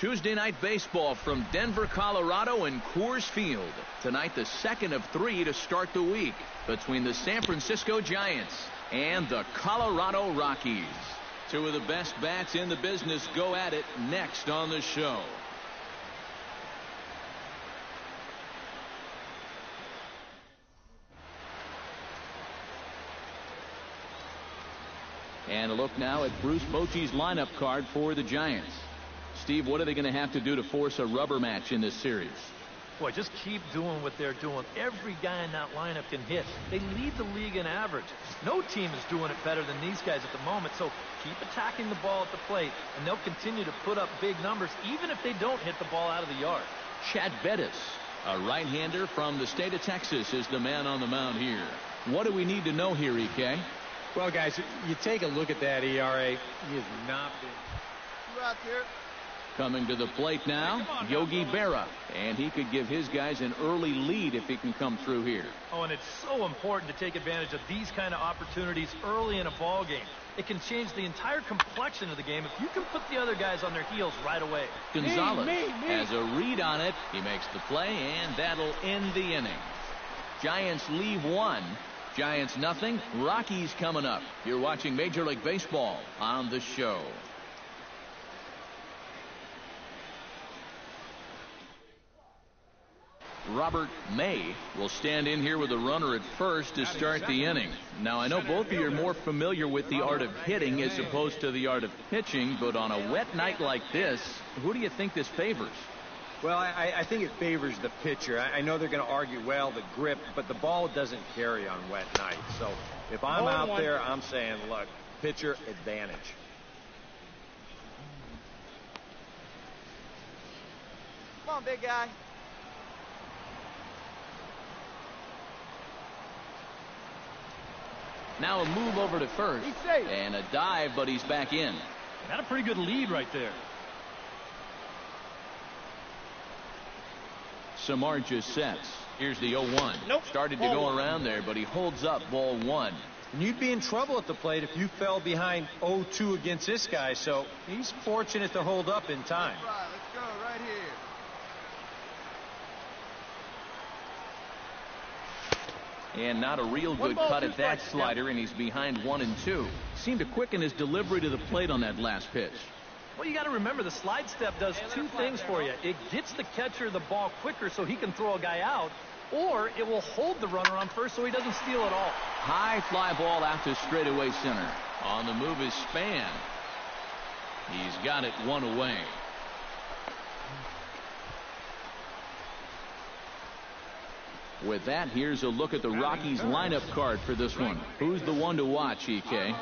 Tuesday night baseball from Denver, Colorado and Coors Field. Tonight, the second of 3 to start the week between the San Francisco Giants and the Colorado Rockies. Two of the best bats in the business go at it next on the show. And a look now at Bruce Bochy's lineup card for the Giants. Steve, what are they going to have to do to force a rubber match in this series? Boy, just keep doing what they're doing. Every guy in that lineup can hit. They lead the league in average. No team is doing it better than these guys at the moment, so keep attacking the ball at the plate, and they'll continue to put up big numbers, even if they don't hit the ball out of the yard. Chad Bettis, a right-hander from the state of Texas, is the man on the mound here. What do we need to know here, EK? Well, guys, you take a look at that ERA. He has not been. You out there? Coming to the plate now, Yogi Berra, and he could give his guys an early lead if he can come through here. Oh, and it's so important to take advantage of these kind of opportunities early in a ball game. It can change the entire complexion of the game if you can put the other guys on their heels right away. Gonzalez has a read on it. He makes the play, and that'll end the inning. Giants leave 1. Giants nothing. Rockies coming up. You're watching Major League Baseball on the show. Robert May will stand in here with a runner at first to start the inning. Now, I know both of you are more familiar with the art of hitting as opposed to the art of pitching, but on a wet night like this, who do you think this favors? Well, I think it favors the pitcher. I know they're going to argue, well, the grip, but the ball doesn't carry on wet nights. So if I'm out there, I'm saying, look, pitcher advantage. Come on, big guy. Now a move over to first, and a dive, but he's back in. Got a pretty good lead right there. Samardzija sets. Here's the 0-1. Started to go around there, but he holds up ball 1. And you'd be in trouble at the plate if you fell behind 0-2 against this guy, so he's fortunate to hold up in time. All right, let's go right here. And not a real good cut at that slider, and he's behind 1 and 2. Seemed to quicken his delivery to the plate on that last pitch. Well, you got to remember the slide step does two things for you. It gets the catcher the ball quicker so he can throw a guy out, or it will hold the runner on first so he doesn't steal it all. High fly ball out to straightaway center. On the move is Span. He's got it 1 away. With that, here's a look at the Rockies lineup card for this one. Who's the one to watch, EK?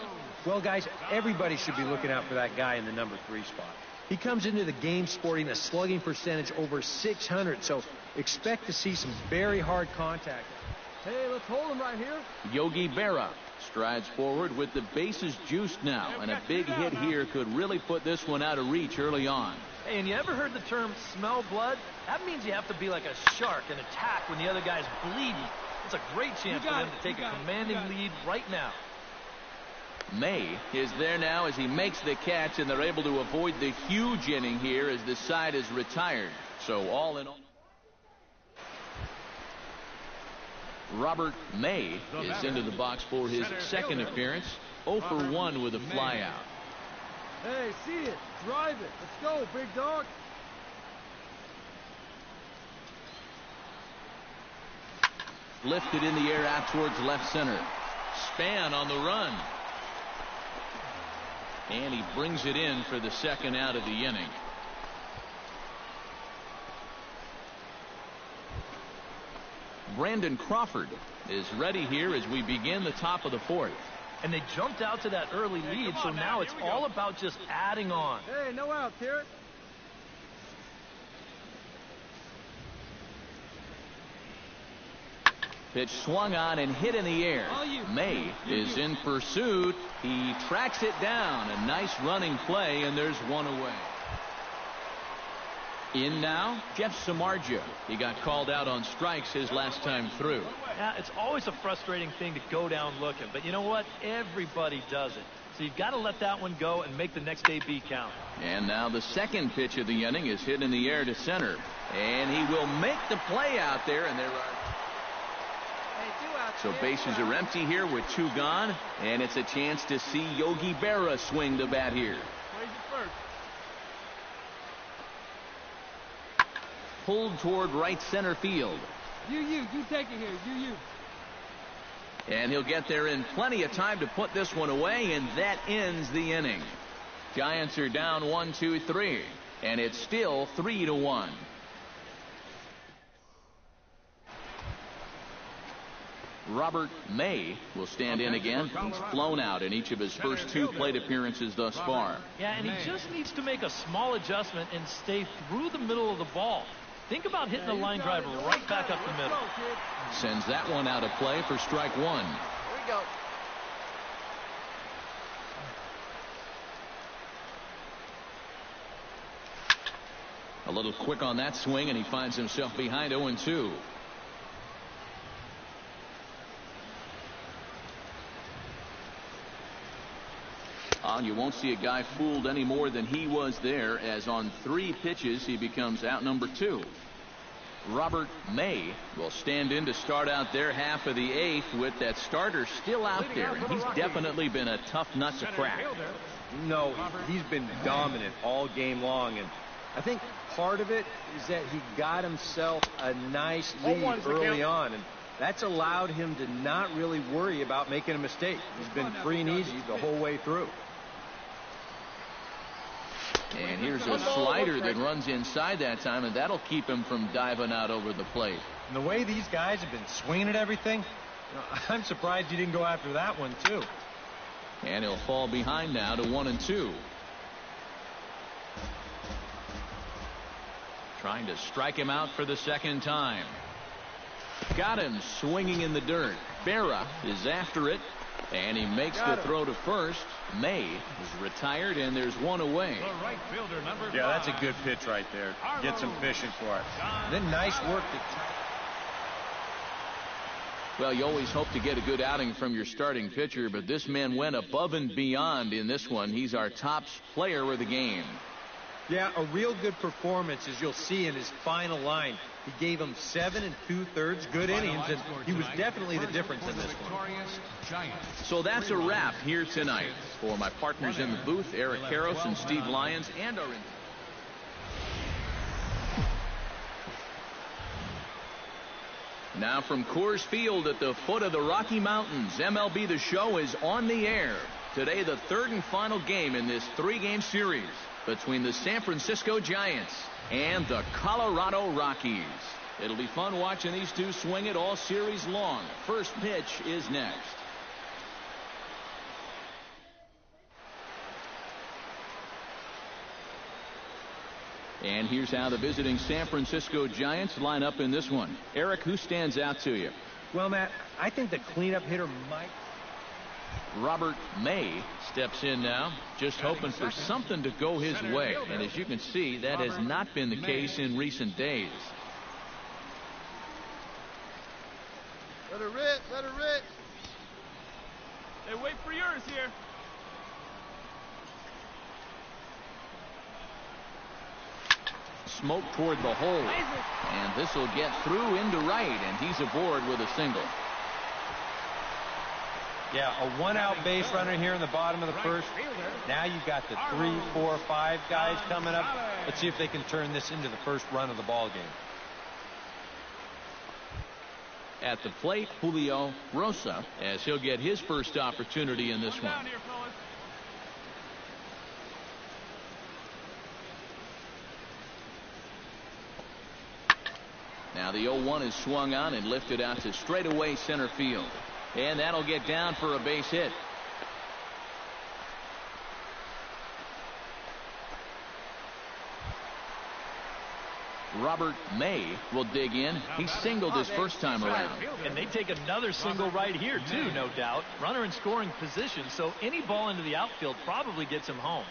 Well, guys, everybody should be looking out for that guy in the number 3 spot. He comes into the game sporting a slugging percentage over 600, so expect to see some very hard contact. Hey, let's hold him right here. Yogi Berra strides forward with the bases juiced now, and a big hit here could really put this one out of reach early on. Hey, and you ever heard the term smell blood? That means you have to be like a shark and attack when the other guy's bleeding. It's a great chance for them to take a commanding lead right now. May is there now as he makes the catch, and they're able to avoid the huge inning here as the side is retired. So all in all, Robert May is into the box for his second appearance. 0 for 1 with a flyout. Hey, see it. Drive it. Let's go, big dog. Lifted in the air out towards left center. Span on the run. And he brings it in for the second out of the inning. Brandon Crawford is ready here as we begin the top of the 4th. And they jumped out to that early lead, so now it's all about just adding on. Hey, no outs here. Pitch swung on and hit in the air. May is in pursuit. He tracks it down. A nice running play, and there's 1 away. In now, Jeff Samardzija. He got called out on strikes his last time through. Yeah, it's always a frustrating thing to go down looking, but you know what? Everybody does it. So you've got to let that one go and make the next AB count. And now the second pitch of the inning is hit in the air to center. And he will make the play out there, and there are... So bases are empty here with 2 gone, and it's a chance to see Yogi Berra swing the bat here. Pulled toward right center field. You take it here. You. And he'll get there in plenty of time to put this one away, and that ends the inning. Giants are down 1-2-3, and it's still 3-1. Robert May will stand in again. He's flown out in each of his first 2 plate appearances thus far. Yeah, and he just needs to make a small adjustment and stay through the middle of the ball. Think about hitting a line drive right back up the middle. Sends that one out of play for strike 1. Here we go. A little quick on that swing, and he finds himself behind 0-2. You won't see a guy fooled any more than he was there, as on 3 pitches he becomes out number 2. Robert May will stand in to start out their half of the 8th with that starter still out there, and he's definitely been a tough nut to crack. No, he's been dominant all game long, and I think part of it is that he got himself a nice lead early on, and that's allowed him to not really worry about making a mistake. He's been free and easy the whole way through. And here's a slider that runs inside that time, and that'll keep him from diving out over the plate. And the way these guys have been swinging at everything, I'm surprised you didn't go after that one, too. And he'll fall behind now to 1-2. Trying to strike him out for the second time. Got him swinging in the dirt. Berra is after it, and he makes the throw to first. May is retired, and there's one away. Yeah, that's a good pitch right there. Get some fishing for it. And then nice work to... Well, you always hope to get a good outing from your starting pitcher, but this man went above and beyond in this one. He's our top player of the game. Yeah, a real good performance, as you'll see in his final line. He gave him 7 2/3 good innings, and he was definitely the difference in this one. So that's a wrap here tonight. For my partners in the booth, Eric Karros and Steve Lyons, and our... Now from Coors Field at the foot of the Rocky Mountains, MLB The Show is on the air. Today, the 3rd and final game in this 3-game series between the San Francisco Giants and the Colorado Rockies. It'll be fun watching these two swing it all series long. First pitch is next. And here's how the visiting San Francisco Giants line up in this one. Eric, who stands out to you? Well, Matt, I think the cleanup hitter might... Robert May steps in now, just hoping for something to go his way. And as you can see, that has not been the case in recent days. Let her rip, let her rip. Hey, wait for yours here. Smoke toward the hole. And this will get through into right, and he's aboard with a single. Yeah, a one-out base runner here in the bottom of the first. Now you've got the 3, 4, 5 guys coming up. Let's see if they can turn this into the first run of the ball game. At the plate, Julio Rosa, as he'll get his first opportunity in this one. Now the 0-1 is swung on and lifted out to straightaway center field. And that'll get down for a base hit. Robert May will dig in. He singled his first time around. And they take another single right here, too, no doubt. Runner in scoring position, so any ball into the outfield probably gets him home.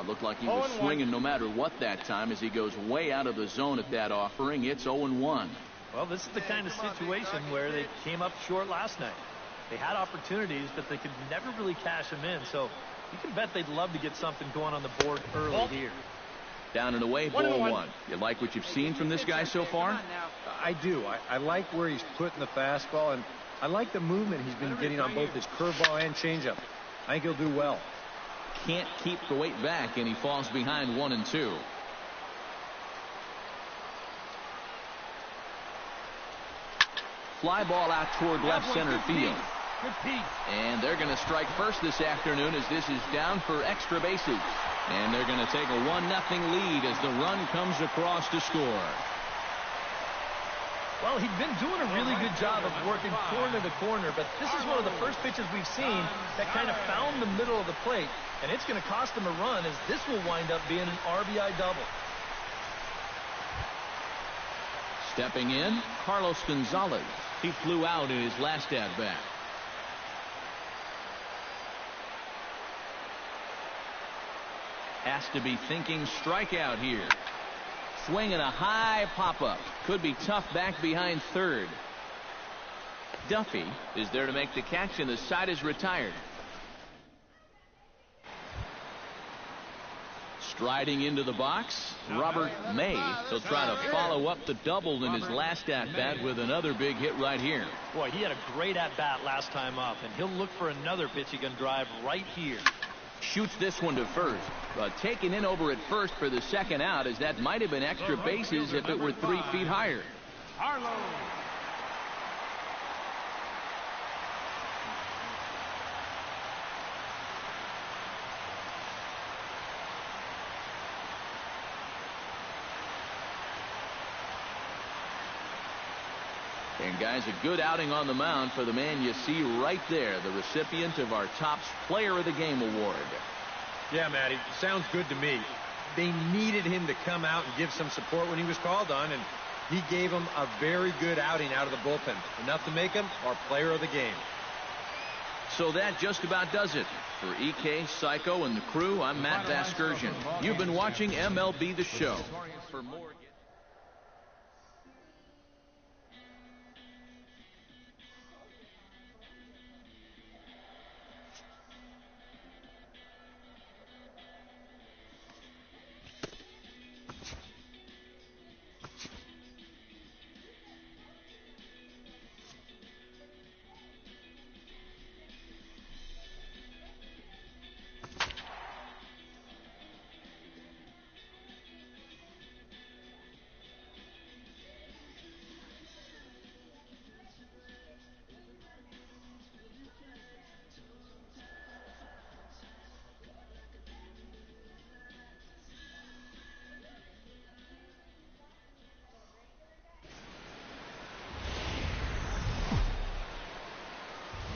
Looked like he was swinging no matter what that time as he goes way out of the zone at that offering. It's 0-1. Well, this is the kind of situation where they came up short last night. They had opportunities, but they could never really cash them in. So you can bet they'd love to get something going on the board early here. Down and away, ball one. You like what you've seen from this guy so far? I do. I like where he's putting the fastball, and I like the movement he's been getting on both his curveball and changeup. I think he'll do well. Can't keep the weight back, and he falls behind 1-2. Fly ball out toward left center field. And they're going to strike first this afternoon as this is down for extra bases. And they're going to take a 1-0 lead as the run comes across to score. Well, he'd been doing a really good job of working corner to corner, but this is one of the first pitches we've seen that kind of found the middle of the plate, and it's going to cost him a run as this will wind up being an RBI double. Stepping in, Carlos Gonzalez. He flew out in his last at-bat. Has to be thinking strikeout here. Swinging a high pop-up. Could be tough back behind third. Duffy is there to make the catch, and the side is retired. Striding into the box, Robert May. He'll try to follow up the double in his last at-bat with another big hit right here. Boy, he had a great at-bat last time up, and he'll look for another pitch he can drive right here. Shoots this one to first, but taken in over at first for the second out, as that might have been extra bases if it were 3 feet higher. And guys, a good outing on the mound for the man you see right there, the recipient of our Topps Player of the Game award. Yeah, Matty, sounds good to me. They needed him to come out and give some support when he was called on, and he gave them a very good outing out of the bullpen. Enough to make him our Player of the Game. So that just about does it. For EK, Psycho, and the crew, I'm Matt Vasgersian. You've been watching MLB The Show. For more...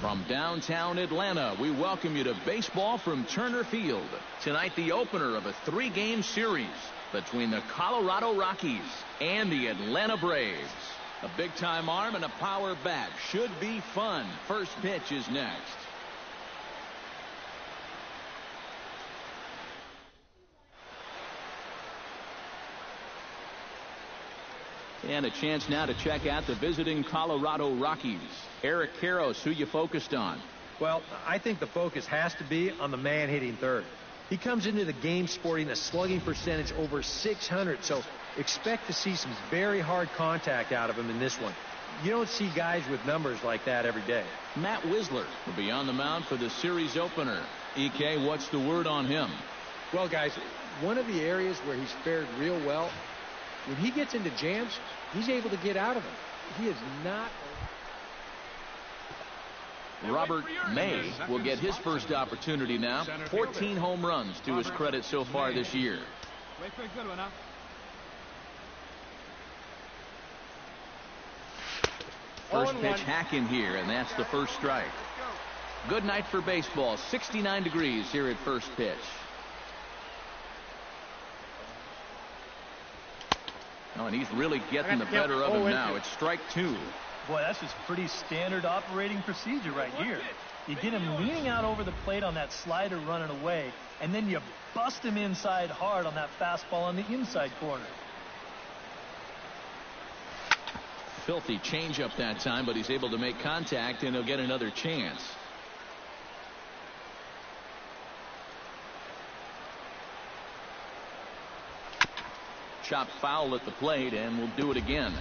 From downtown Atlanta, we welcome you to baseball from Turner Field. Tonight, the opener of a 3-game series between the Colorado Rockies and the Atlanta Braves. A big-time arm and a power bat should be fun. First pitch is next. And a chance now to check out the visiting Colorado Rockies. Eric Karros, who you focused on? Well, I think the focus has to be on the man hitting third. He comes into the game sporting a slugging percentage over 600, so expect to see some very hard contact out of him in this one. You don't see guys with numbers like that every day. Matt Wisler will be on the mound for the series opener. EK, what's the word on him? Well, guys, one of the areas where he's fared real well, when he gets into jams, he's able to get out of them. He is not... Robert May will get his first opportunity now. 14 home runs to his credit so far this year. Wait for a good one, huh? First pitch hack in here, and that's the first strike. Good night for baseball. 69 degrees here at first pitch. Oh, and he's really getting the better of him now. It's strike 2. Boy, that's just pretty standard operating procedure right here. You get him leaning out over the plate on that slider running away, and then you bust him inside hard on that fastball on the inside corner. Filthy changeup that time, but he's able to make contact, and he'll get another chance. Chopped foul at the plate, and we'll do it again.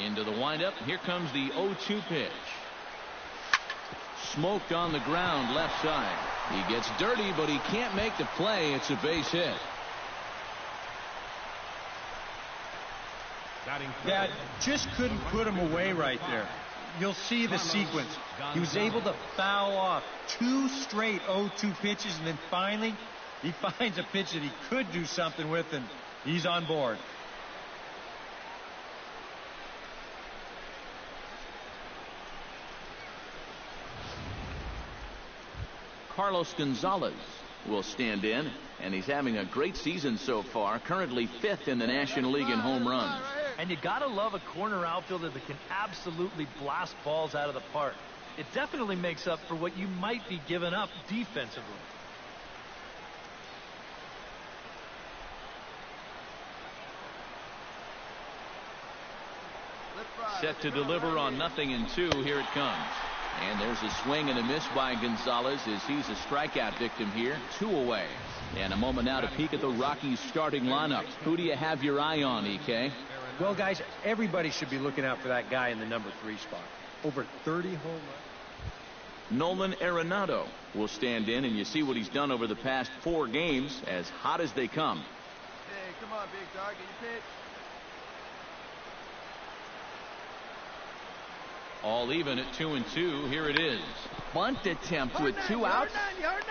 Into the windup. Here comes the 0-2 pitch. Smoked on the ground left side. He gets dirty, but he can't make the play. It's a base hit. Yeah, just couldn't put him away right there. You'll see the sequence. He was able to foul off 2 straight 0-2 pitches, and then finally he finds a pitch that he could do something with, and he's on board. Carlos Gonzalez will stand in, and he's having a great season so far, currently 5th in the National League in home runs. And you gotta love a corner outfielder that can absolutely blast balls out of the park. It definitely makes up for what you might be giving up defensively. Set to deliver on 0-2. Here it comes. And there's a swing and a miss by Gonzalez as he's a strikeout victim here. 2 away. And a moment now to peek at the Rockies starting lineup. Who do you have your eye on, EK? Well, guys, everybody should be looking out for that guy in the number 3 spot. Over 30 home runs. Nolan Arenado will stand in, and you see what he's done over the past 4 games, as hot as they come. Hey, come on, big dog. Get your pitch. All even at 2-2. Here it is. Bunt attempt with 2 outs.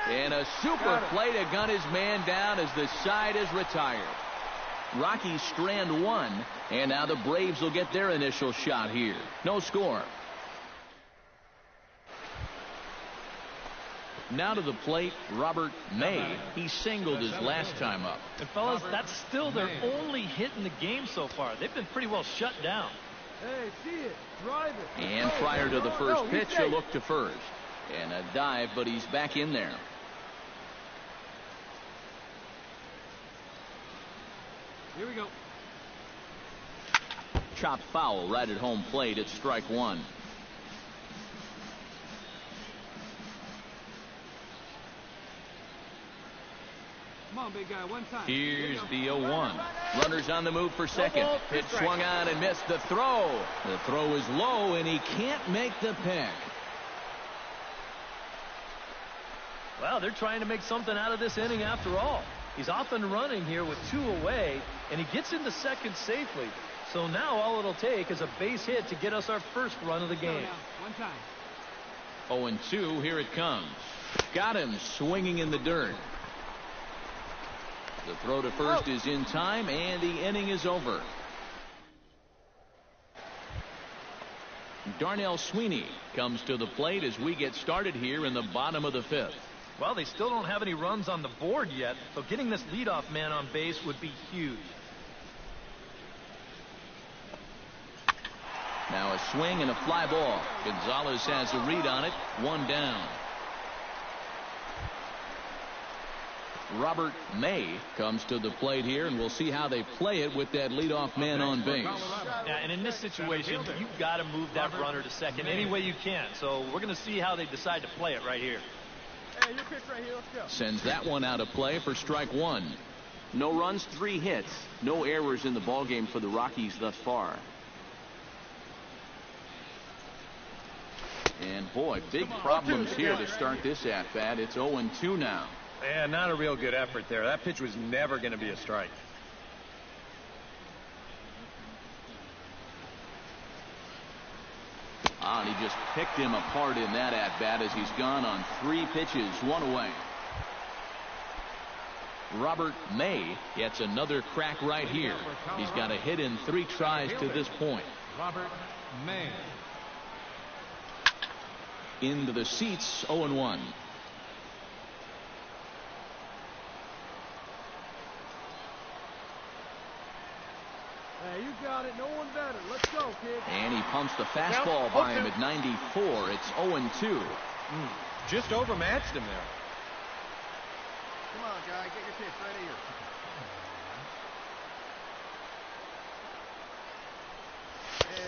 And a super play to gun his man down as the side is retired. Rockies strand 1, and now the Braves will get their initial shot here. No score. Now to the plate, Robert May. He singled his last time up. And fellas, that's still their only hit in the game so far. They've been pretty well shut down. Hey, see it. Drive it. And prior to the first pitch, he'll look to first. And a dive, but he's back in there. Here we go. Chopped foul right at home plate. It's strike 1. Come on, big guy, one time. Here's the 0-1. Runners on the move for second. Pitch swung on and missed the throw. The throw is low, and he can't make the pick. Well, they're trying to make something out of this inning after all. He's off and running here with 2 away, and he gets into second safely. So now all it'll take is a base hit to get us our first run of the game. One time. 0-2. Here it comes. Got him swinging in the dirt. The throw to first is in time, and the inning is over. Darnell Sweeney comes to the plate as we get started here in the bottom of the 5th. Well, they still don't have any runs on the board yet, so getting this leadoff man on base would be huge. Now a swing and a fly ball. Gonzalez has a read on it. 1 down. Robert May comes to the plate here, and we'll see how they play it with that leadoff man on base. Yeah, and in this situation, you've got to move that runner to second any way you can. So we're going to see how they decide to play it right here. Hey, your pitch right here. Let's go. Sends that one out of play for strike 1. No runs, 3 hits. No errors in the ballgame for the Rockies thus far. And boy, big problems here to start this at-bat. It's 0-2 now. Yeah, not a real good effort there. That pitch was never going to be a strike. And he just picked him apart in that at-bat as he's gone on 3 pitches, 1 away. Robert May gets another crack right here. He's got a hit in 3 tries to this point. Robert May. Into the seats, 0-1. Hey, you got it. No one better. Let's go, kid. And he pumps the fastball by him at 94. It's 0-2. Just overmatched him there. Come on, guy. Get your pitch right here.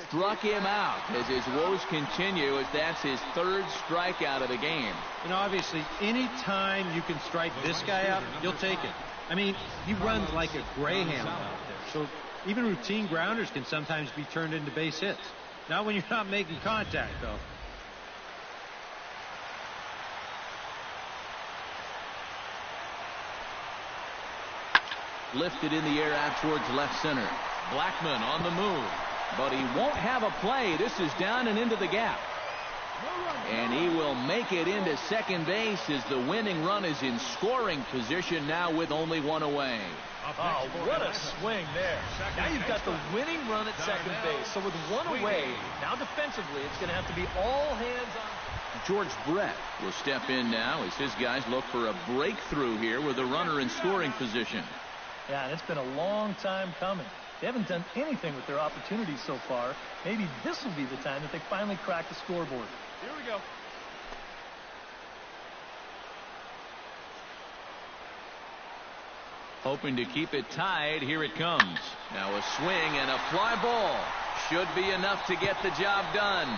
struck him out as his woes continue, as that's his third strikeout of the game. And obviously, any time you can strike this guy out, you'll take it. I mean, he runs like a greyhound out there. So even routine grounders can sometimes be turned into base hits. Not when you're not making contact, though. Lifted in the air out towards left center. Blackmon on the move, but he won't have a play. This is down and into the gap. And he will make it into second base as the winning run is in scoring position now with only one away. Oh, what a swing there. Now you've got the winning run at second base. So with one away, now defensively, it's going to have to be all hands on. George Brett will step in now as his guys look for a breakthrough here with a runner in scoring position. Yeah, and it's been a long time coming. They haven't done anything with their opportunities so far. Maybe this will be the time that they finally crack the scoreboard. Here we go. Hoping to keep it tied. Here it comes. Now a swing and a fly ball. Should be enough to get the job done.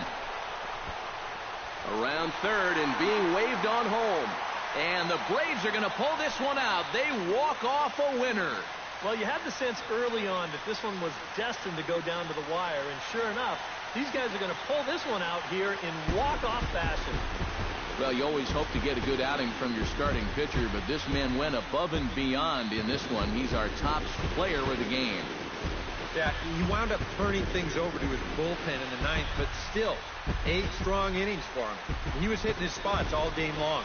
Around third and being waved on home. And the Braves are going to pull this one out. They walk off a winner. Well, you had the sense early on that this one was destined to go down to the wire. And sure enough, these guys are going to pull this one out here in walk-off fashion. Well, you always hope to get a good outing from your starting pitcher, but this man went above and beyond in this one. He's our top player of the game. Yeah, he wound up turning things over to his bullpen in the ninth, but still, 8 strong innings for him. He was hitting his spots all game long.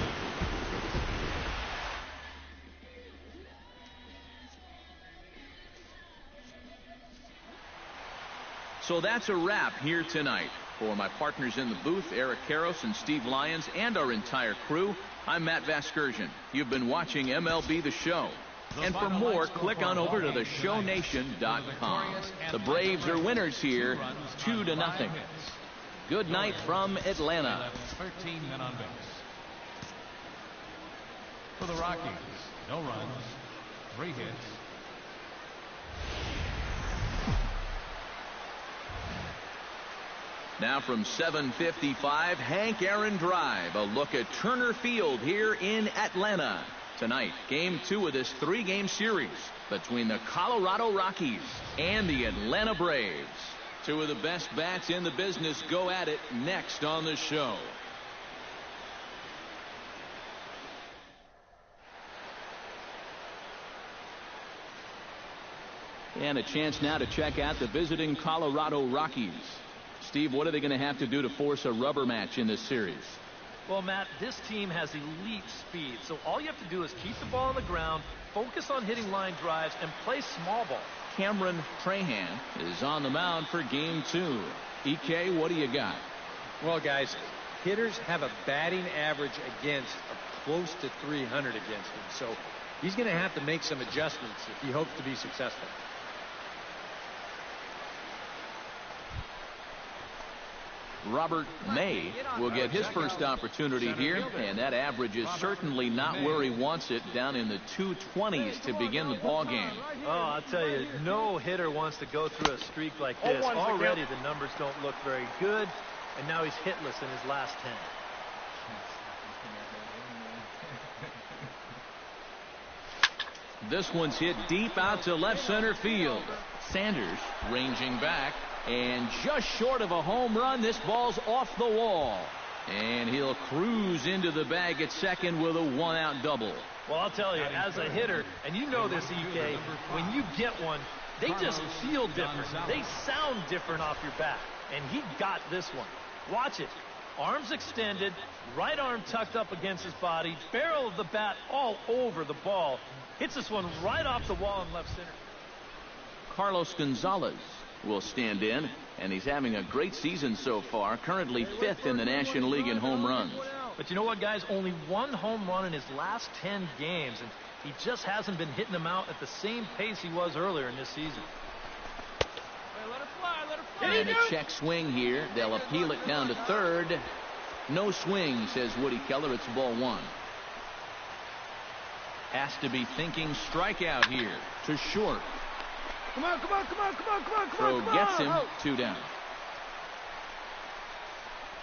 So that's a wrap here tonight. For my partners in the booth, Eric Karros and Steve Lyons, and our entire crew, I'm Matt Vasgersian. You've been watching MLB The Show. And for more, click on over to theshownation.com. The Braves are winners here, 2-0. Good night from Atlanta. 13 men on base. For the Rockies, no runs, 3 hits. Now from 7:55, Hank Aaron Drive. A look at Turner Field here in Atlanta. Tonight, game 2 of this 3-game series between the Colorado Rockies and the Atlanta Braves. 2 of the best bats in the business go at it next on the show. And a chance now to check out the visiting Colorado Rockies. Steve, what are they going to have to do to force a rubber match in this series? Well, Matt, this team has elite speed, so all you have to do is keep the ball on the ground, focus on hitting line drives, and play small ball. Cameron Trahan is on the mound for game 2. EK, what do you got? Well, guys, hitters have a batting average against of close to 300 against him, so he's going to have to make some adjustments if he hopes to be successful. Robert May will get his first opportunity here, and that average is certainly not where he wants it, down in the 220s to begin the ball game. Oh, I'll tell you, no hitter wants to go through a streak like this. Already the numbers don't look very good, and now he's hitless in his last 10. This one's hit deep out to left center field. Sanders ranging back. And just short of a home run, this ball's off the wall. And he'll cruise into the bag at second with a 1-out double. Well, I'll tell you, as a hitter, and you know this, EK, when you get one, they just feel different. They sound different off your bat. And he got this one. Watch it. Arms extended, right arm tucked up against his body, barrel of the bat all over the ball. Hits this one right off the wall in left center. Carlos Gonzalez will stand in, and he's having a great season so far, currently 5th in the National League in home runs. But you know what, guys? Only 1 home run in his last 10 games, and he just hasn't been hitting them out at the same pace he was earlier in this season. Hey, let her fly, let her fly. And a check swing here. They'll appeal it down to third. No swing, says Woody Keller. It's ball 1. Has to be thinking strikeout here to short. Come on, come on, come on, come on, come on, come Throw on, come gets on. him, Out. 2 down.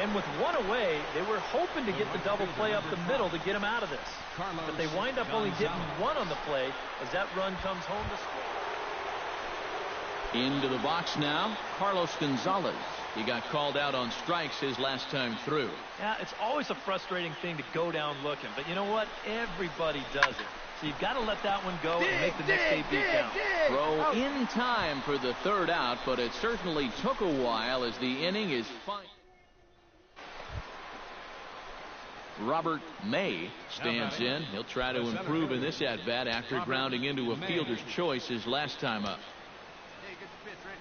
And with one away, they were hoping to get the double play up the middle to get him out of this. But they wind up only getting one on the play as that run comes home to score. Into the box now, Carlos Gonzalez. He got called out on strikes his last time through. Yeah, it's always a frustrating thing to go down looking. But you know what? Everybody does it. So you've got to let that one go and make the next AB count. Throw in time for the third out, but it certainly took a while as the inning is fine. Robert May stands in. He'll try to improve in this at-bat after grounding into a fielder's choice his last time up. Hey, get the pitch right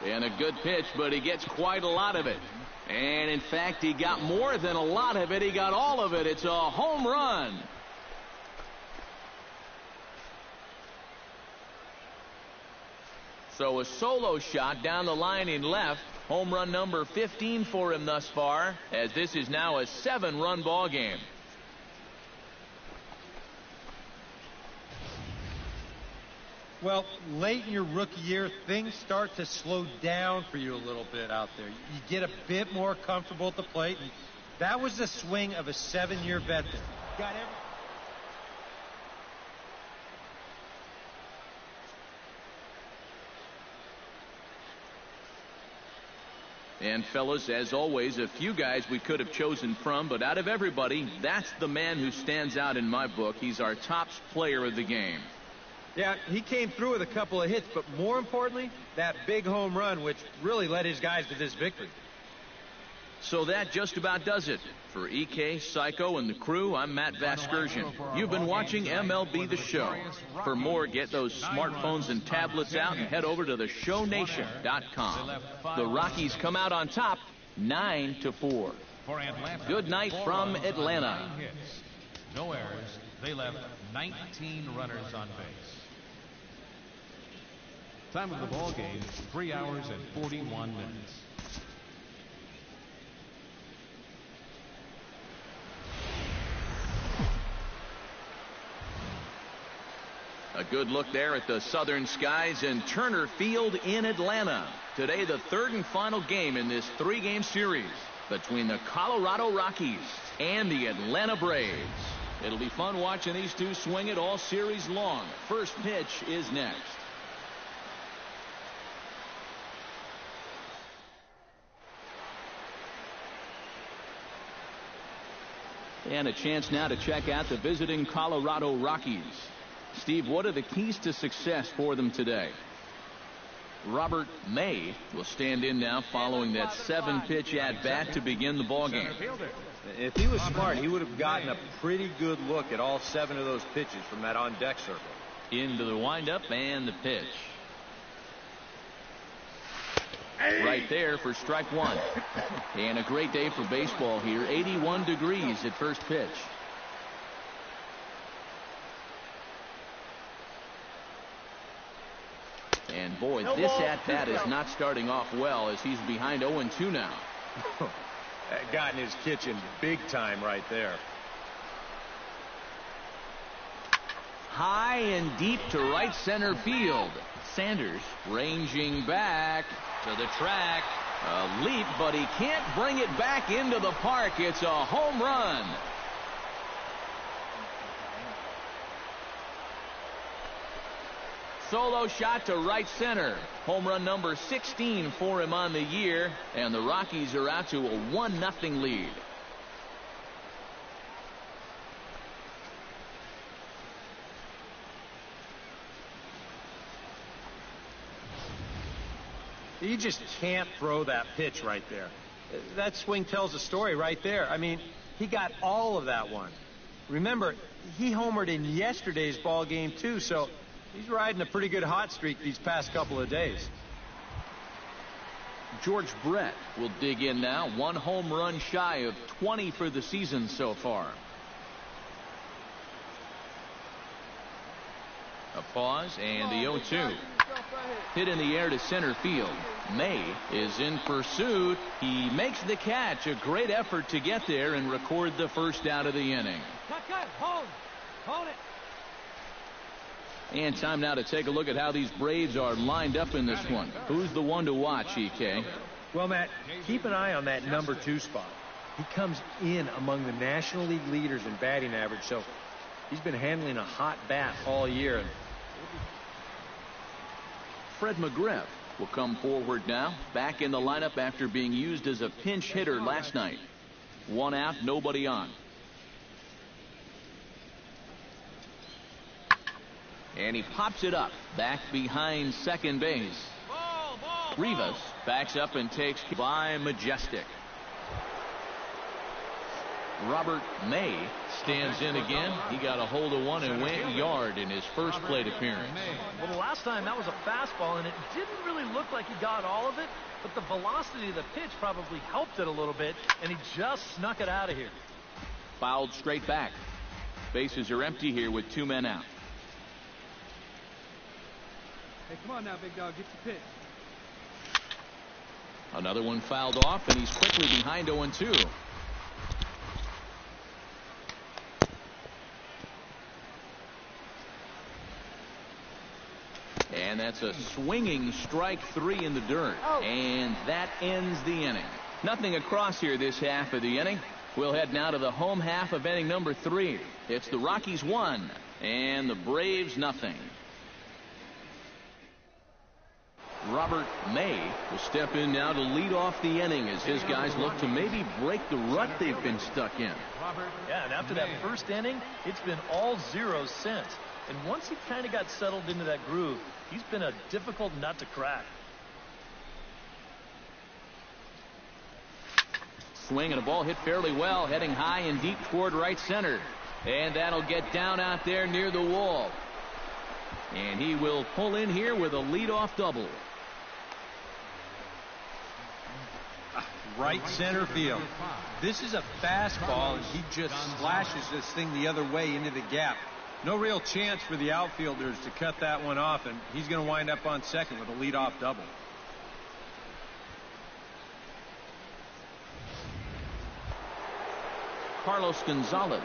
now. And a good pitch, but he gets quite a lot of it. And in fact, he got more than a lot of it. He got all of it. It's a home run. So a solo shot down the line in left. Home run number 15 for him thus far, as this is now a 7-run ball game. Well, late in your rookie year, things start to slow down for you a little bit out there. You get a bit more comfortable at the plate. And that was the swing of a 7-year veteran. Got every And fellas, as always, a few guys we could have chosen from, but out of everybody, that's the man who stands out in my book. He's our top player of the game. Yeah, he came through with a couple of hits, but more importantly, that big home run, which really led his guys to this victory. So that just about does it. For EK, Psycho, and the crew, I'm Matt Vasgersian. You've been watching MLB The Show. For more, get those smartphones and tablets out and head over to theshownation.com. The Rockies come out on top, 9-4. Good night from Atlanta. No errors. They left 19 runners on base. Time of the ball game, 3 hours and 41 minutes. A good look there at the southern skies and Turner Field in Atlanta. Today, the third and final game in this 3-game series between the Colorado Rockies and the Atlanta Braves. It'll be fun watching these two swing it all series long. First pitch is next. And a chance now to check out the visiting Colorado Rockies. Steve, what are the keys to success for them today? Robert May will stand in now following that 7-pitch at-bat to begin the ballgame. If he was smart, he would have gotten a pretty good look at all 7 of those pitches from that on-deck circle. Into the windup and the pitch. Right there for strike one. And a great day for baseball here. 81 degrees at first pitch. And boy, this at-bat is not starting off well as he's behind 0-2 now. That got in his kitchen big time right there. High and deep to right center field. Sanders ranging back to the track. A leap, but he can't bring it back into the park. It's a home run. Solo shot to right center. Home run number 16 for him on the year. And the Rockies are out to a 1-0 lead. You just can't throw that pitch right there. That swing tells a story right there. I mean, he got all of that one. Remember, he homered in yesterday's ball game too, so he's riding a pretty good hot streak these past couple of days. George Brett will dig in now. 1 home run shy of 20 for the season so far. A pause and the 0-2. Hit in the air to center field. May is in pursuit. He makes the catch. A great effort to get there and record the first out of the inning. Cut. Hold it. And time now to take a look at how these Braves are lined up in this one. Who's the one to watch, EK? Well, Matt, keep an eye on that number 2 spot. He comes in among the National League leaders in batting average, so he's been handling a hot bat all year. Fred McGriff will come forward now, back in the lineup after being used as a pinch hitter last night. 1 out, nobody on. And he pops it up back behind second base. Rivas backs up and takes by Majestic. Robert May stands in again. He got a hold of one and went yard in his first plate appearance. Well, the last time that was a fastball, and it didn't really look like he got all of it, but the velocity of the pitch probably helped it a little bit, and he just snuck it out of here. Fouled straight back. Bases are empty here with 2 men out. Hey, come on now, big dog. Get your pitch. Another one fouled off, and he's quickly behind 0-2. And that's a swinging strike 3 in the dirt. And that ends the inning. Nothing across here this half of the inning. We'll head now to the home half of inning number 3. It's the Rockies 1 and the Braves nothing. Robert May will step in now to lead off the inning as his guys look to maybe break the rut they've been stuck in. Yeah, and after that first inning, it's been all zeros since. And once he kind of got settled into that groove, he's been a difficult nut to crack. Swing and a ball hit fairly well, heading high and deep toward right center. And that'll get down out there near the wall. And he will pull in here with a leadoff double. Right center field. This is a fastball, and he just slashes this thing the other way into the gap. No real chance for the outfielders to cut that one off, and he's going to wind up on second with a leadoff double. Carlos Gonzalez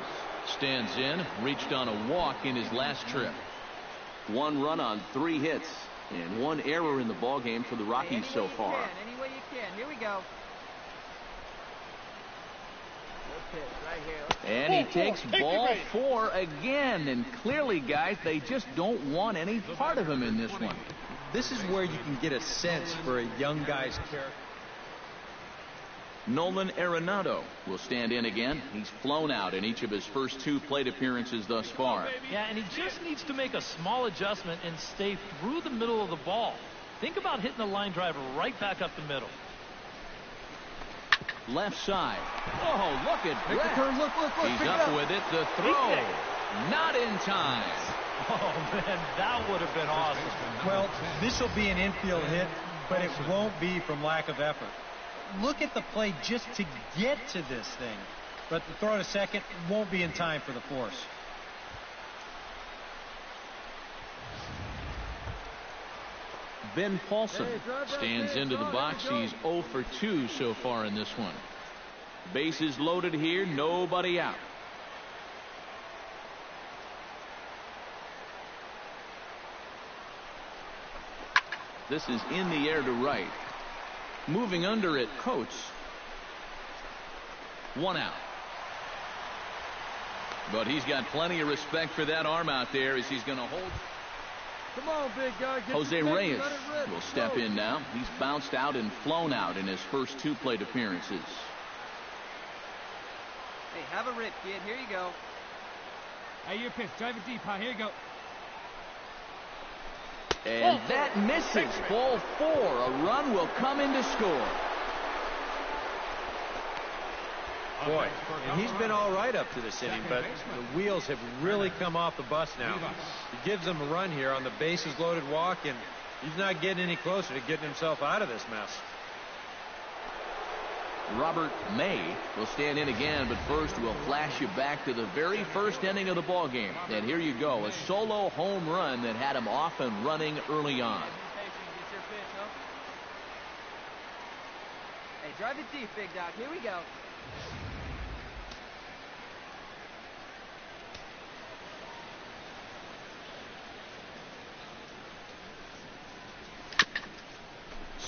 stands in, reached on a walk in his last trip. 1 run on 3 hits and 1 error in the ballgame for the Rockies so far. Any way you can. Here we go. Right here. And he takes ball 4 again. And clearly, guys, they just don't want any part of him in this one. This is where you can get a sense for a young guy's character. Nolan Arenado will stand in again. He's flown out in each of his first 2 plate appearances thus far. Yeah, and he just needs to make a small adjustment and stay through the middle of the ball. Think about hitting the line driver right back up the middle. Left side. Oh, look at Brett. Look. He's up with it. The throw. Not in time. Oh, man, that would have been awesome. Well, this will be an infield hit, but it won't be from lack of effort. Look at the play just to get to this thing. But the throw to second won't be in time for the force. Ben Paulson stands into the box. He's 0 for 2 so far in this one. Bases loaded here. Nobody out. This is in the air to right. Moving under it, Coates. 1 out. But he's got plenty of respect for that arm out there as he's going to hold. Come on, big guy. Get Jose your Reyes let it rip. will step in now. He's bounced out and flown out in his first 2 plate appearances. Hey, have a rip, kid. Here you go. Hey, your pitch. Drive it deep, huh? Here you go. And that misses. Ball 4. A run will come in to score. Boy, and he's been all right up to this inning, but the wheels have really come off the bus now. He gives them a run here on the bases loaded walk, and he's not getting any closer to getting himself out of this mess. Robert May will stand in again, but first we'll flash you back to the very first inning of the ball game. And here you go, a solo home run that had him off and running early on. Hey, drive it deep, big dog. Here we go.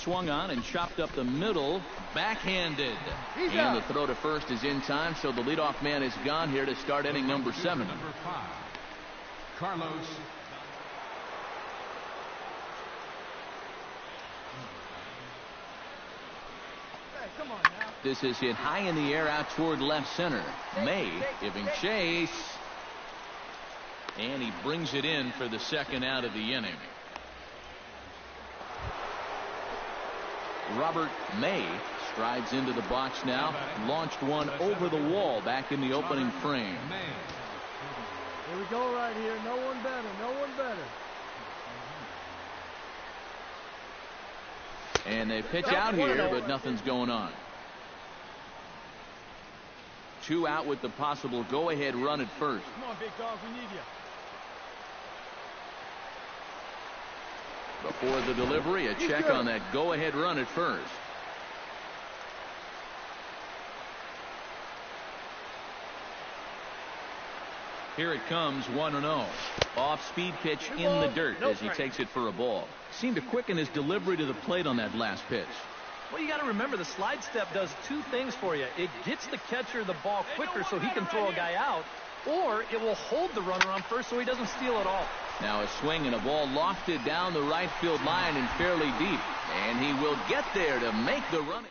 swung on and chopped up the middle. Backhanded. And the throw to first is in time, so the leadoff man is gone here to start inning number 7. Number 5, Carlos. Come on now. This is hit high in the air out toward left center. May giving chase. And he brings it in for the second out of the inning. Robert May strides into the box now. Launched one over the wall back in the opening frame. Here we go right here. No one better. No one better. And they pitch out here, but nothing's going on. 2 out with the possible go-ahead run at first. Come on, big dog. We need you. Before the delivery, a check on that go-ahead run at first. Here it comes, 1-0. Off-speed pitch in the dirt as he takes it for a ball. Seemed to quicken his delivery to the plate on that last pitch. Well, you got to remember the slide step does 2 things for you. It gets the catcher the ball quicker so he can throw a guy out, or it will hold the runner on first so he doesn't steal it all. Now a swing and a ball lofted down the right field line and fairly deep. And he will get there to make the run.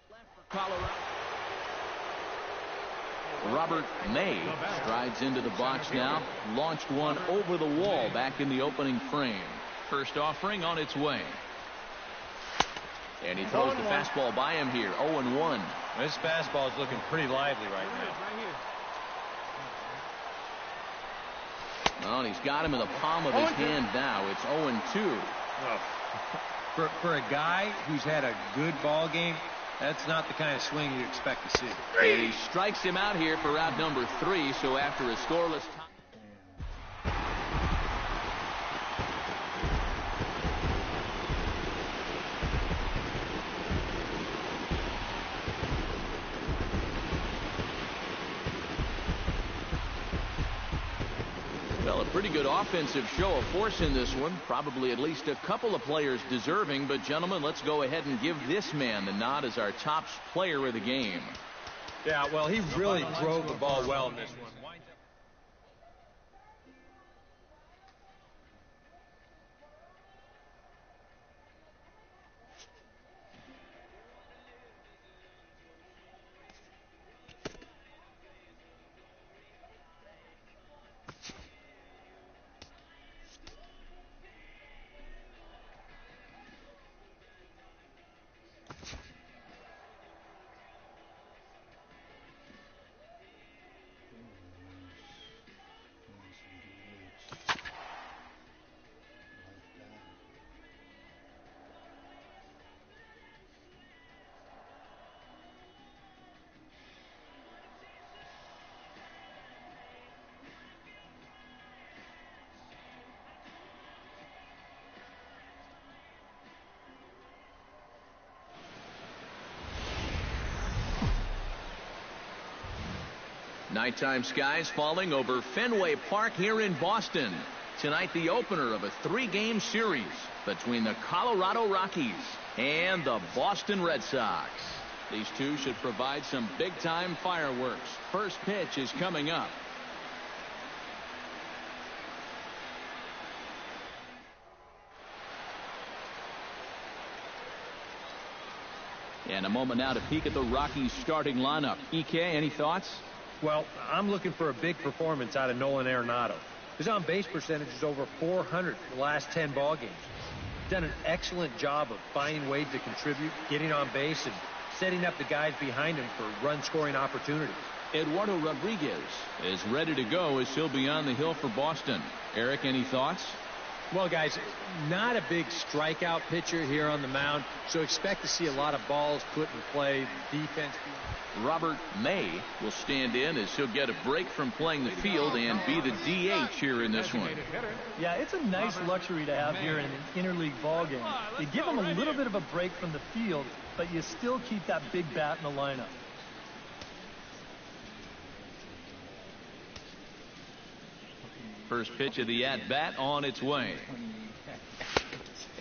Left for Colorado. Robert May strides into the box now. Launched one over the wall back in the opening frame. First offering on its way. And he throws the fastball by him here. 0-1. This fastball is looking pretty lively right now. Well, and he's got him in the palm of his hand now. It's 0-2. For a guy who's had a good ball game, that's not the kind of swing you expect to see. And he strikes him out here for out number 3. So after a scoreless tie. Well, a pretty good offensive show of force in this one. Probably at least a couple of players deserving. But, gentlemen, let's go ahead and give this man the nod as our top player of the game. Yeah, well, he really drove the ball well in this one. Nighttime skies falling over Fenway Park here in Boston. Tonight, the opener of a 3-game series between the Colorado Rockies and the Boston Red Sox. These two should provide some big-time fireworks. First pitch is coming up. And a moment now to peek at the Rockies starting lineup. EK, any thoughts? Well, I'm looking for a big performance out of Nolan Arenado. His on-base percentage is over .400 for the last 10 ball games. He's done an excellent job of finding ways to contribute, getting on base, and setting up the guys behind him for run-scoring opportunities. Eduardo Rodriguez is ready to go as he'll be on the hill for Boston. Eric, any thoughts? Well, guys, not a big strikeout pitcher here on the mound, so expect to see a lot of balls put in play, defense. Robert May will stand in as he'll get a break from playing the field and be the DH here in this one. Yeah, it's a nice luxury to have here in an interleague ball game. You give him a little bit of a break from the field, but you still keep that big bat in the lineup. First pitch of the at-bat on its way.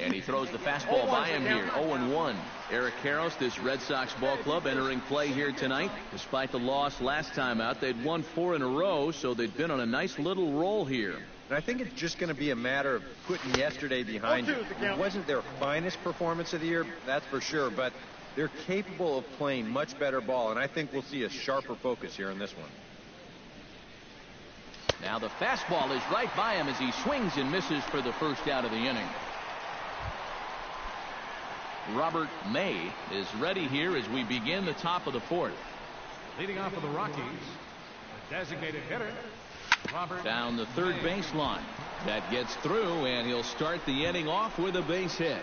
And he throws the fastball by him here. 0-1. Eric Karros, this Red Sox ball club, entering play here tonight. Despite the loss last time out, they'd won 4 in a row, so they'd been on a nice little roll here. And I think it's just going to be a matter of putting yesterday behind you. It wasn't their finest performance of the year, that's for sure, but they're capable of playing much better ball, and I think we'll see a sharper focus here in this one. Now the fastball is right by him as he swings and misses for the first out of the inning. Robert May is ready here as we begin the top of the 4th. Leading off for the Rockies, the designated hitter, Robert. Down the third baseline. That gets through, and he'll start the inning off with a base hit.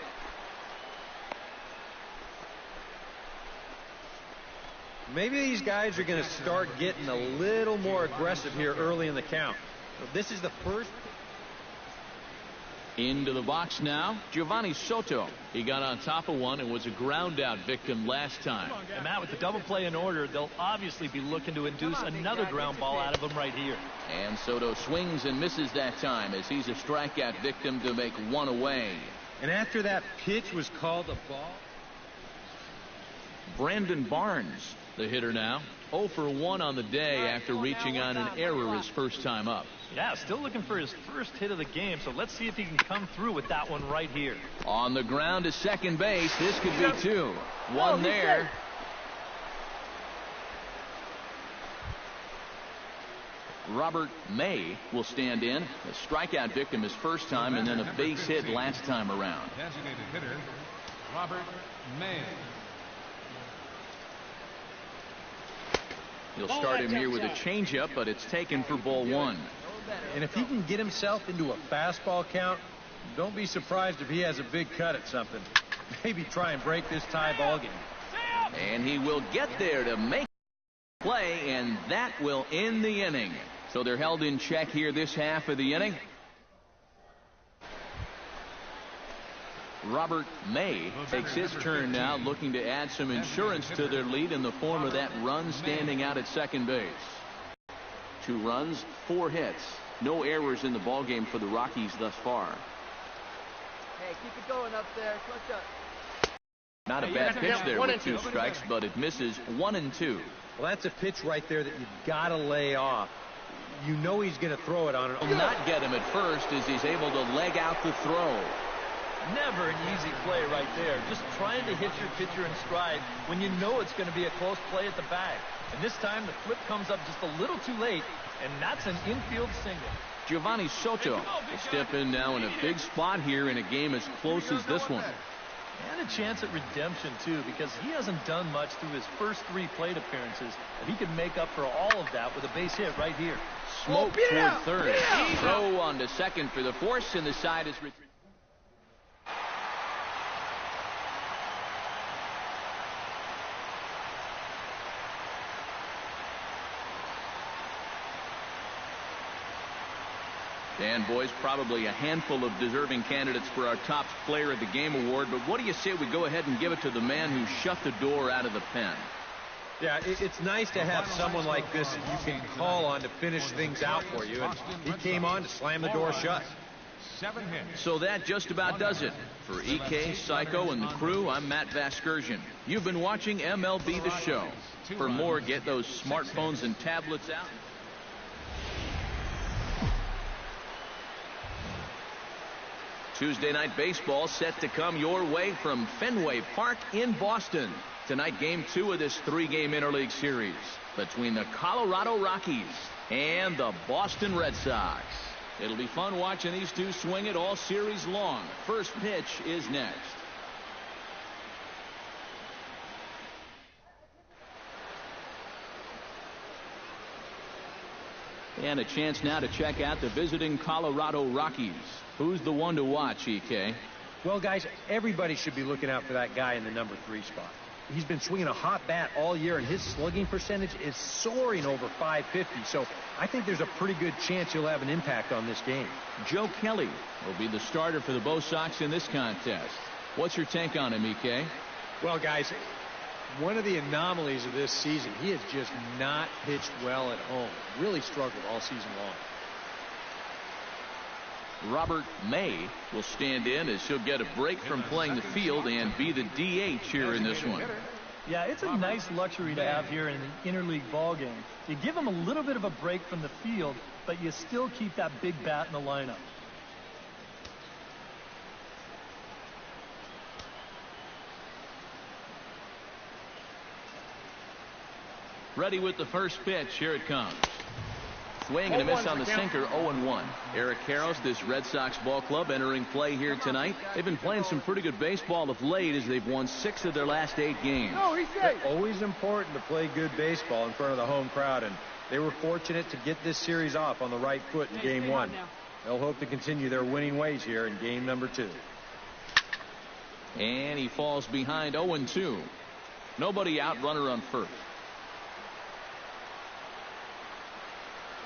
Maybe these guys are going to start getting a little more aggressive here early in the count. This is the first. Into the box now, Giovanni Soto. He got on top of one and was a ground out victim last time. And Matt, with the double play in order, they'll obviously be looking to induce another ground ball out of him right here. And Soto swings and misses that time as he's a strikeout victim to make one away. And after that pitch was called a ball. Brandon Barnes, the hitter now. 0 for 1 on the day after reaching on an error his first time up. Yeah, still looking for his first hit of the game, so let's see if he can come through with that one right here. On the ground to second base. This could be 2. 1 there. Robert May will stand in. A strikeout victim his first time, and then a base hit last time around. Designated hitter, Robert May. He'll start him here with a changeup, but it's taken for ball 1. And if he can get himself into a fastball count, don't be surprised if he has a big cut at something. Maybe try and break this tie ball game. And he will get there to make play, and that will end the inning. So they're held in check here this half of the inning. Robert May takes his turn now, looking to add some insurance to their lead in the form of that run standing out at second base. 2 runs, 4 hits. No errors in the ballgame for the Rockies thus far. Hey, keep it going up there. Clutch up. Not a bad pitch there with 2 strikes, but it misses 1 and 2. Well, that's a pitch right there that you've got to lay off. You know he's going to throw it on it. Not get him at first as he's able to leg out the throw. Never an easy play right there. Just trying to hit your pitcher in stride when you know it's going to be a close play at the bag. And this time the flip comes up just a little too late, and that's an infield single. Giovanni Soto will step in now in a big spot here in a game as close as this one. And a chance at redemption, too, because he hasn't done much through his first 3 plate appearances. And he can make up for all of that with a base hit right here. Smoke toward third. Throw on to second for the force, and the side is retreated. And, boys, probably a handful of deserving candidates for our top player of the game award. But what do you say we go ahead and give it to the man who shut the door out of the pen? Yeah, it's nice to have someone like this that you can call on to finish things out for you. And he came on to slam the door shut. 7 hits. So that just about does it. For EK, Psycho, and the crew, I'm Matt Vasgersian. You've been watching MLB The Show. For more, get those smartphones and tablets out. Tuesday night baseball set to come your way from Fenway Park in Boston. Tonight, game 2 of this 3-game interleague series between the Colorado Rockies and the Boston Red Sox. It'll be fun watching these two swing it all series long. First pitch is next. And a chance now to check out the visiting Colorado Rockies. Who's the one to watch, EK? Well, guys, everybody should be looking out for that guy in the number 3 spot. He's been swinging a hot bat all year, and his slugging percentage is soaring over 550. So I think there's a pretty good chance he'll have an impact on this game. Joe Kelly will be the starter for the Bo Sox in this contest. What's your take on him, EK? Well, guys, one of the anomalies of this season, he has just not pitched well at home. Really struggled all season long. Robert May will stand in as he'll get a break from playing the field and be the DH here in this one. Yeah, it's a nice luxury to have here in an interleague ball game. You give him a little bit of a break from the field, but you still keep that big bat in the lineup. Ready with the first pitch. Here it comes. Swing and a miss on the sinker, 0-1. Eric Karros, this Red Sox ball club, entering play here tonight. They've been playing some pretty good baseball of late as they've won 6 of their last 8 games. It's always important to play good baseball in front of the home crowd, and they were fortunate to get this series off on the right foot in game 1. They'll hope to continue their winning ways here in game number 2. And he falls behind 0-2. Nobody out, runner on first.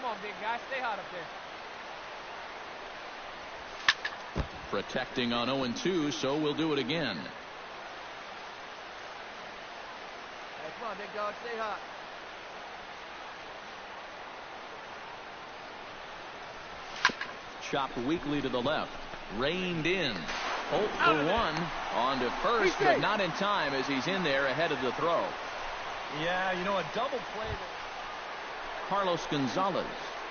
Come on, big guy. Stay hot up there. Protecting on 0-2, so we'll do it again. Hey, come on, big dog. Stay hot. Chopped weakly to the left. Reined in. 0-1 on to first, but not in time as he's in there ahead of the throw. Yeah, you know, a double play. Carlos Gonzalez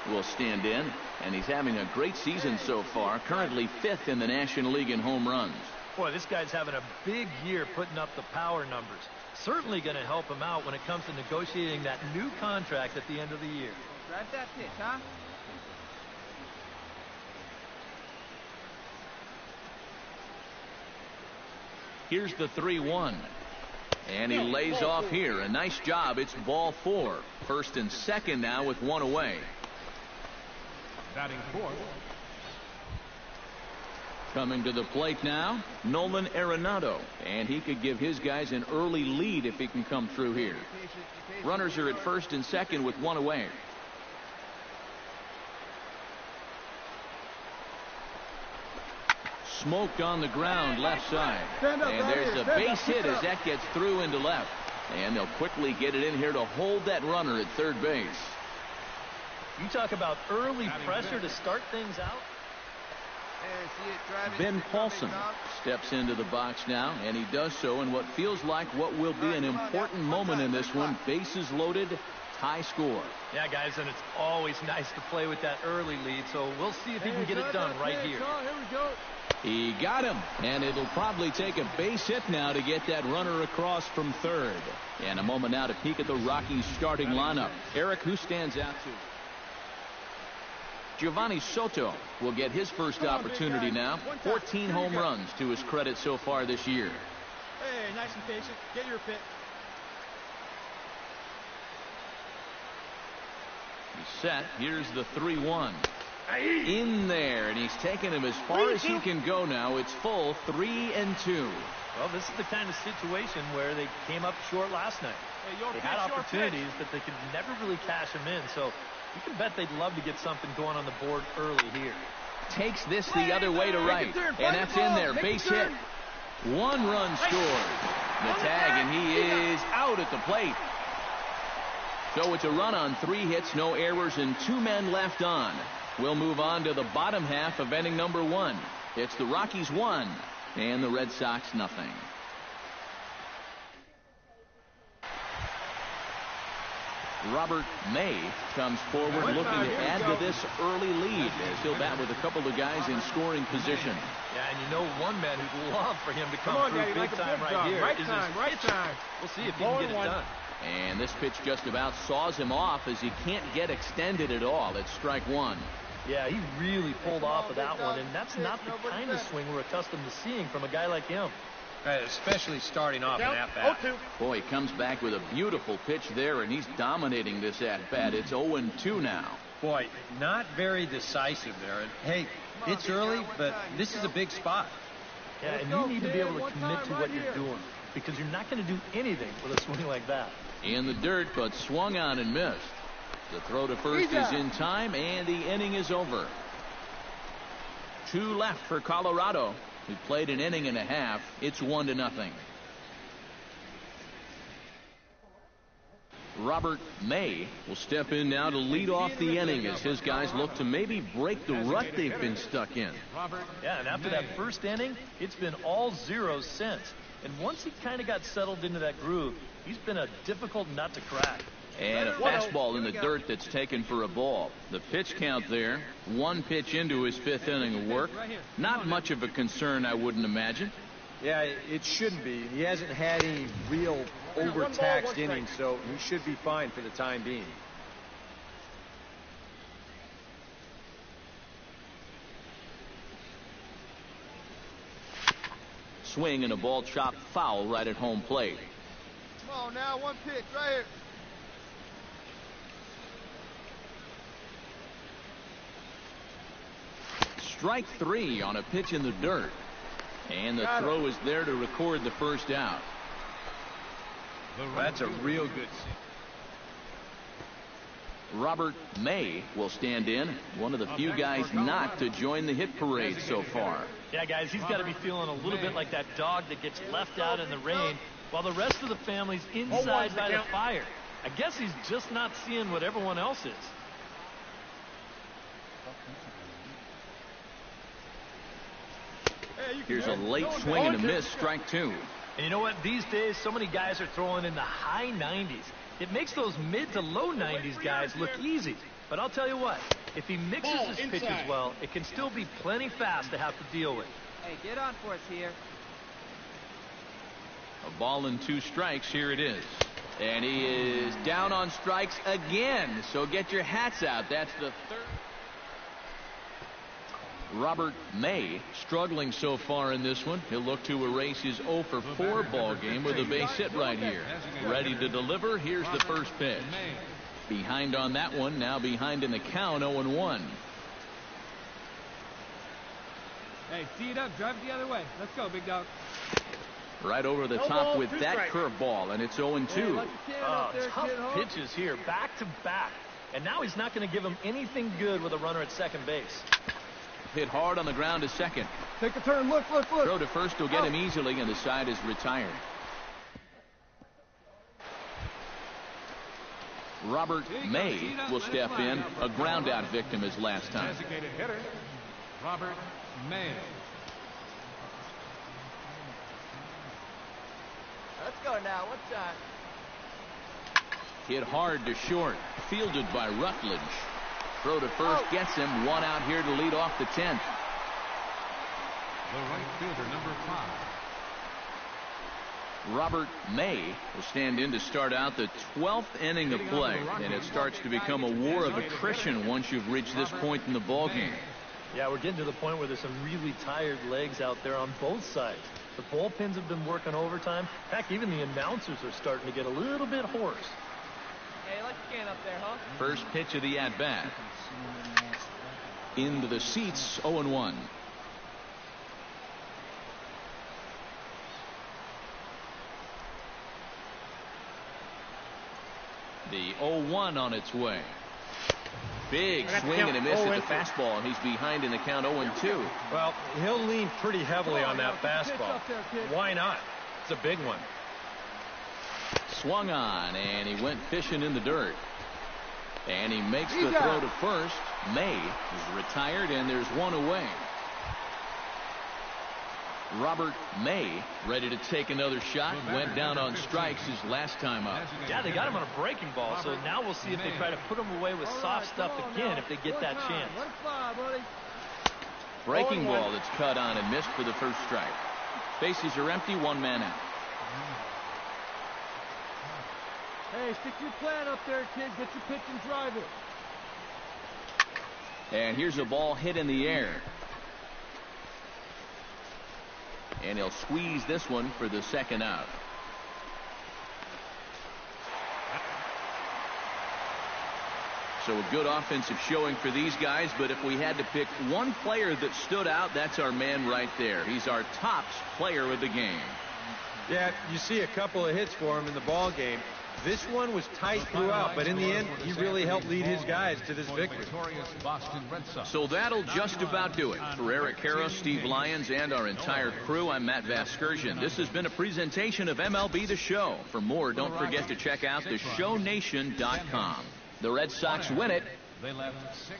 will stand in, and he's having a great season so far, currently 5th in the National League in home runs. Boy, this guy's having a big year putting up the power numbers. Certainly going to help him out when it comes to negotiating that new contract at the end of the year. Drive that pitch, huh? Here's the 3-1. And he lays off here. A nice job. It's ball 4. First and second now with 1 away. Batting fourth. Coming to the plate now, Nolan Arenado. And he could give his guys an early lead if he can come through here. Runners are at first and second with 1 away. Smoked on the ground left side. And there's a base hit as that gets through into left. And they'll quickly get it in here to hold that runner at third base. You talk about early pressure to start things out. Ben Paulson steps into the box now, and he does so in what feels like what will be an important moment in this one. Bases loaded, tie score. Yeah, guys, and it's always nice to play with that early lead, so we'll see if he can get it done right here. Here we go. He got him, and it'll probably take a base hit now to get that runner across from third. And a moment now to peek at the Rockies starting lineup. Eric, who stands out to? Giovanni Soto will get his first opportunity now. 14 home runs to his credit so far this year. Hey, nice and patient. Get your pick. He's set. Here's the 3-1. In there, and he's taken him as far as he can go now. It's full, 3-2. Well, this is the kind of situation where they came up short last night. They had opportunities, but they could never really cash them in. So you can bet they'd love to get something going on the board early here. Takes this the other way to right, and that's in there. Base hit. 1 run scored. The tag, and he is out at the plate. So it's a run on 3 hits, no errors, and 2 men left on. We'll move on to the bottom half of inning number 1. It's the Rockies 1 and the Red Sox nothing. Robert May comes forward looking to add to this early lead as he'll bat with a couple of guys in scoring position. Yeah, and you know one man who'd love for him to come through big time right here is his pitcher. We'll see if he can get it done. And this pitch just about saws him off as he can't get extended at all. It's strike 1. Yeah, he really pulled off of that one, and that's not the kind of swing we're accustomed to seeing from a guy like him. Especially starting off an at-bat. Boy, he comes back with a beautiful pitch there, and he's dominating this at-bat. It's 0-2 now. Boy, not very decisive there. And, hey, it's early, but this is a big spot. Yeah, and you need to be able to commit to what you're doing, because you're not going to do anything with a swing like that. In the dirt, but swung on and missed. The throw to first is in time, and the inning is over. 2 left for Colorado, who played an inning and a half. It's 1-0. Robert May will step in now to lead off the inning as his guys look to maybe break the rut they've been stuck in. Yeah, and after that first inning, it's been all zeros since. And once he kind of got settled into that groove, he's been a difficult nut to crack. And a fastball in the dirt that's taken for a ball. The pitch count there, 1 pitch into his 5th inning of work. Not much of a concern, I wouldn't imagine. Yeah, it shouldn't be. He hasn't had any real overtaxed innings, so he should be fine for the time being. Swing and a ball chopped foul right at home plate. Come on now, 1 pitch right here. Strike 3 on a pitch in the dirt. And the throw is there to record the first out. That's a real good. Robert May will stand in, one of the few guys not to join the hit parade so far. Yeah, guys, he's got to be feeling a little bit like that dog that gets left out in the rain while the rest of the family's inside by the fire. I guess he's just not seeing what everyone else is. Here's a late swing and a miss, strike 2. And you know what? These days, so many guys are throwing in the high 90s. It makes those mid to low 90s guys look easy. But I'll tell you what, if he mixes his pitches well, it can still be plenty fast to have to deal with. Hey, get on for us here. A ball and 2 strikes. Here it is. And he is down on strikes again. So get your hats out. That's the 3rd. Robert May struggling so far in this one. He'll look to erase his 0 for 4 ball game with a base hit right here. Ready to deliver. Here's the first pitch. Behind on that one. Now behind in the count, 0-1. Hey, tee it up. Drive it the other way. Let's go, big dog. Right over the top with that curveball, and it's 0-2. Tough pitches here, back to back. And now he's not going to give him anything good with a runner at second base. Hit hard on the ground to second. Take a turn. Look. Throw to first will get him easily, and the side is retired. Robert May will step in. A ground out victim as last time. Designated hitter, Robert May. Let's go now. What time? Hit hard to short. Fielded by Rutledge. Throw to first gets him. 1 out here to lead off the 10th. The right fielder, number 5. Robert May will stand in to start out the 12th inning of play, and it starts to become a war of attrition once you've reached this point in the ballgame. Yeah, we're getting to the point where there's some really tired legs out there on both sides. The bullpens have been working overtime. Heck, even the announcers are starting to get a little bit hoarse. Hey, let's get up there, huh? First pitch of the at-bat. Into the seats, 0-1. The 0-1 on its way. Big swing and a miss at the fastball, and he's behind in the count 0-2. Well, he'll lean pretty heavily on that fastball. Why not? It's a big one. Swung on, and he went fishing in the dirt. And he makes the throw to first. May is retired, and there's 1 away. Robert May ready to take another shot. Went down on strikes his last time up. Yeah, they got him on a breaking ball, so now we'll see if they try to put him away with soft stuff again if they get that chance. Breaking ball that's cut on and missed for the first strike. Bases are empty, 1 man out. Hey, stick your plan up there, kid. Get your pitch and drive it. And here's a ball hit in the air. And he'll squeeze this one for the second out. So a good offensive showing for these guys, but if we had to pick one player that stood out, that's our man right there. He's our top player of the game. Yeah, you see a couple of hits for him in the ball game. This one was tight throughout, but in the end, he really helped lead his guys to this victory. So that'll just about do it. For Eric Karros, Steve Lyons, and our entire crew, I'm Matt Vasgersian. This has been a presentation of MLB The Show. For more, don't forget to check out theshownation.com. The Red Sox win it. They left 6.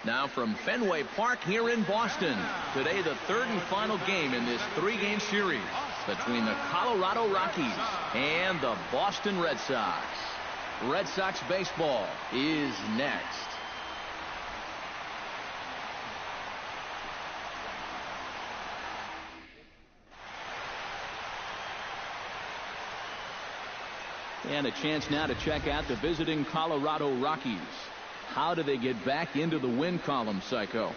Now from Fenway Park here in Boston. Today, the third and final game in this 3-game series between the Colorado Rockies and the Boston Red Sox. Red Sox baseball is next. And a chance now to check out the visiting Colorado Rockies. How do they get back into the win column, Psycho?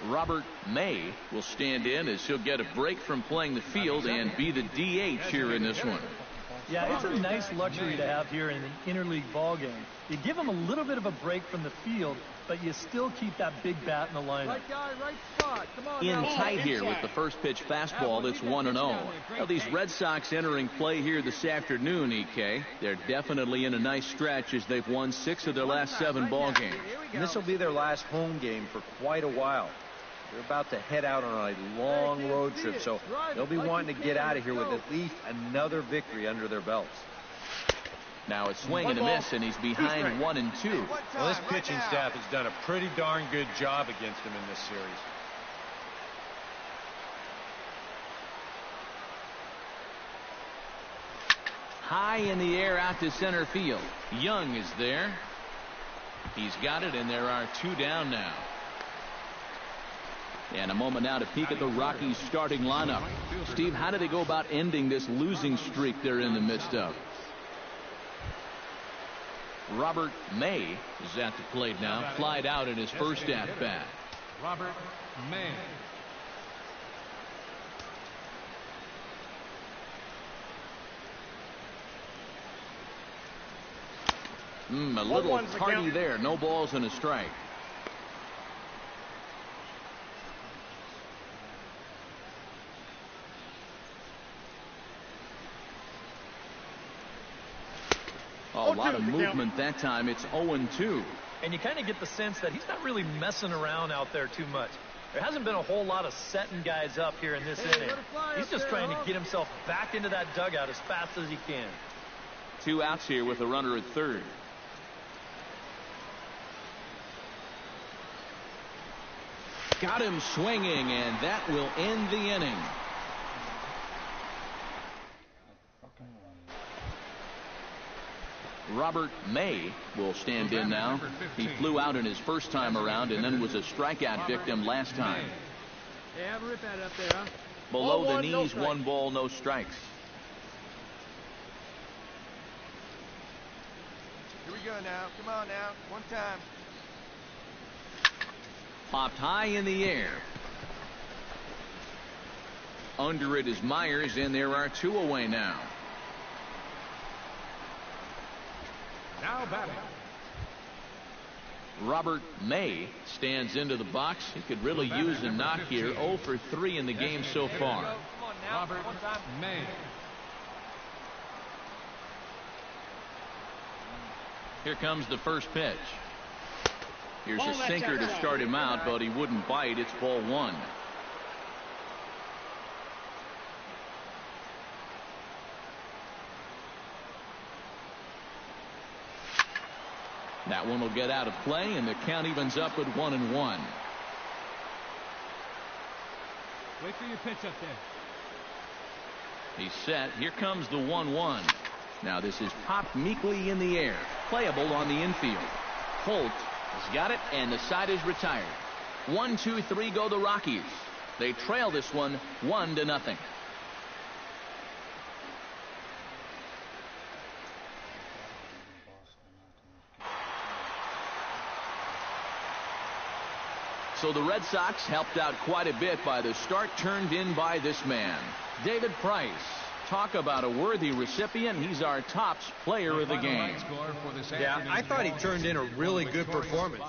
Robert May will stand in as he'll get a break from playing the field and be the DH here in this one. Yeah, it's a nice luxury to have here in an interleague ball game. You give him a little bit of a break from the field, but you still keep that big bat in the lineup. Right guy, right spot. Come on. In now. tight here with the first pitch fastball that's 1-0. Now these Red Sox entering play here this afternoon, EK. They're definitely in a nice stretch as they've won 6 of their last 7 ball games. And this will be their last home game for quite a while. They're about to head out on a long road trip, so they'll be wanting to get out of here with at least another victory under their belts. Now it's swing and a miss, and he's behind 1-2. Well, this pitching staff has done a pretty darn good job against him in this series. High in the air out to center field. Young is there. He's got it, and there are 2 down now. And a moment now to peek at the Rockies starting lineup. Steve, how do they go about ending this losing streak they're in the midst of? Robert May is at the plate now. Flied out in his first at-bat. Robert May. A little tardy there. No balls and a strike. A lot of movement that time. It's 0-2. And you kind of get the sense that he's not really messing around out there too much. There hasn't been a whole lot of setting guys up here in this inning. He's just trying to get himself back into that dugout as fast as he can. 2 outs here with a runner at third. Got him swinging, and that will end the inning. Robert May will stand in now. He flew out in his first time around and then was a strikeout victim last time. Yeah, rip that up there, huh? Below the knees, 1 ball, no strikes. Here we go now. Come on now. One time. Popped high in the air. Under it is Myers, and there are 2 away now. Now batting. Robert May stands into the box. He could really use a knock here. 0 for 3 in the game so far. Robert May. Here comes the first pitch. Here's a sinker to start him out, but he wouldn't bite. It's ball 1. That one will get out of play, and the count evens up at 1-1. Wait for your pitch up there. He's set. Here comes the 1-1. Now this is popped meekly in the air. Playable on the infield. Holt has got it, and the side is retired. 1-2-3 go the Rockies. They trail this one 1-0. So the Red Sox helped out quite a bit by the start turned in by this man, David Price. Talk about a worthy recipient. He's our top player of the game. Yeah, I thought he turned in a really good performance.